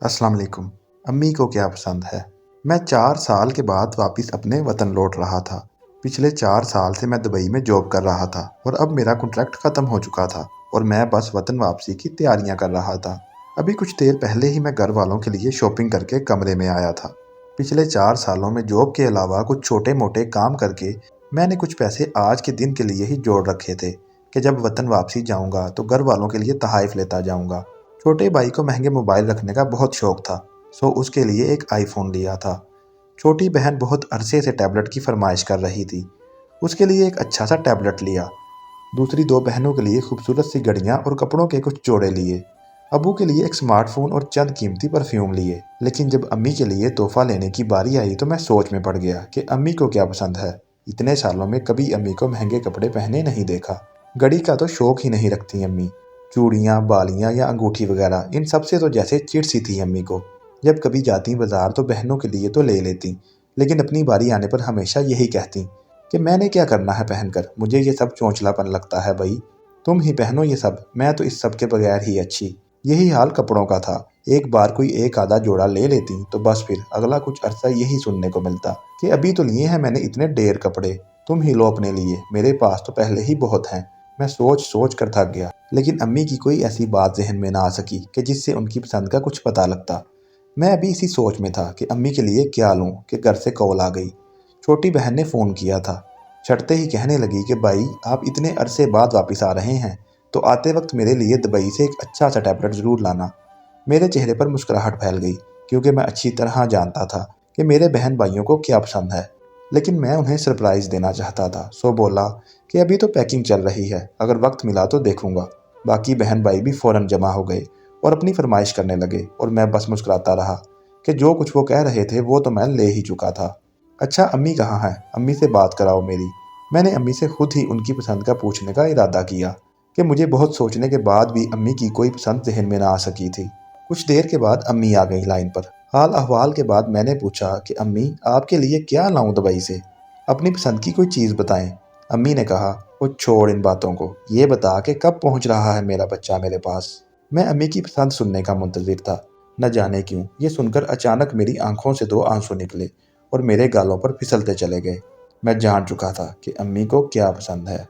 अस्सलाम वालेकुम। अम्मी को क्या पसंद है? मैं 4 साल के बाद वापस अपने वतन लौट रहा था। पिछले 4 साल से मैं दुबई में जॉब कर रहा था और अब मेरा कॉन्ट्रैक्ट ख़त्म हो चुका था और मैं बस वतन वापसी की तैयारियां कर रहा था। अभी कुछ देर पहले ही मैं घर वालों के लिए शॉपिंग करके कमरे में आया था। पिछले 4 सालों में जॉब के अलावा कुछ छोटे मोटे काम करके मैंने कुछ पैसे आज के दिन के लिए ही जोड़ रखे थे कि जब वतन वापसी जाऊंगा तो घर वालों के लिए तोहफ़े लेता जाऊंगा। छोटे भाई को महंगे मोबाइल रखने का बहुत शौक था, सो उसके लिए एक आईफोन लिया था। छोटी बहन बहुत अरसे से टैबलेट की फरमाइश कर रही थी, उसके लिए एक अच्छा सा टैबलेट लिया। दूसरी 2 बहनों के लिए खूबसूरत सी घड़ियाँ और कपड़ों के कुछ जोड़े लिए। अबू के लिए एक स्मार्टफोन और चंद कीमती परफ्यूम लिए। लेकिन जब अम्मी के लिए तोहफा लेने की बारी आई तो मैं सोच में पड़ गया कि अम्मी को क्या पसंद है। इतने सालों में कभी अम्मी को महंगे कपड़े पहने नहीं देखा। घड़ी का तो शौक ही नहीं रखती अम्मी। चूड़ियाँ, बालियाँ या अंगूठी वगैरह इन सब से तो जैसे चिढ़ सी थी अम्मी को। जब कभी जाती बाजार तो बहनों के लिए तो ले लेती, लेकिन अपनी बारी आने पर हमेशा यही कहती कि मैंने क्या करना है पहनकर, मुझे ये सब चोंचलापन लगता है भाई, तुम ही पहनो ये सब, मैं तो इस सब के बगैर ही अच्छी। यही हाल कपड़ों का था। एक बार कोई एक आधा जोड़ा ले लेती तो बस फिर अगला कुछ अरसा यही सुनने को मिलता कि अभी तो लिए हैं मैंने इतने ढेर कपड़े, तुम ही लो अपने लिए, मेरे पास तो पहले ही बहुत हैं। मैं सोच सोच कर थक गया, लेकिन अम्मी की कोई ऐसी बात जहन में ना आ सकी कि जिससे उनकी पसंद का कुछ पता लगता। मैं अभी इसी सोच में था कि अम्मी के लिए क्या लूँ कि घर से कॉल आ गई। छोटी बहन ने फ़ोन किया था। चढ़ते ही कहने लगी कि भाई आप इतने अरसे बाद वापस आ रहे हैं तो आते वक्त मेरे लिए दुबई से एक अच्छा सा टैबलेट ज़रूर लाना। मेरे चेहरे पर मुस्कुराहट फैल गई, क्योंकि मैं अच्छी तरह जानता था कि मेरे बहन भाइयों को क्या पसंद है। लेकिन मैं उन्हें सरप्राइज़ देना चाहता था, सो बोला कि अभी तो पैकिंग चल रही है, अगर वक्त मिला तो देखूंगा। बाकी बहन भाई भी फ़ौरन जमा हो गए और अपनी फरमाइश करने लगे और मैं बस मुस्कुराता रहा कि जो कुछ वो कह रहे थे वो तो मैं ले ही चुका था। अच्छा अम्मी कहाँ हैं? अम्मी से बात कराओ मेरी। मैंने अम्मी से खुद ही उनकी पसंद का पूछने का इरादा किया कि मुझे बहुत सोचने के बाद भी अम्मी की कोई पसंद जहन में ना आ सकी थी। कुछ देर के बाद अम्मी आ गई लाइन पर। हाल अहवाल के बाद मैंने पूछा कि अम्मी आपके लिए क्या लाऊं दुबई से, अपनी पसंद की कोई चीज़ बताएं। अम्मी ने कहा वो छोड़ इन बातों को, ये बता कि कब पहुंच रहा है मेरा बच्चा मेरे पास। मैं अम्मी की पसंद सुनने का मुंतज़िर था। न जाने क्यों ये सुनकर अचानक मेरी आंखों से 2 आंसू निकले और मेरे गालों पर फिसलते चले गए। मैं जान चुका था कि अम्मी को क्या पसंद है।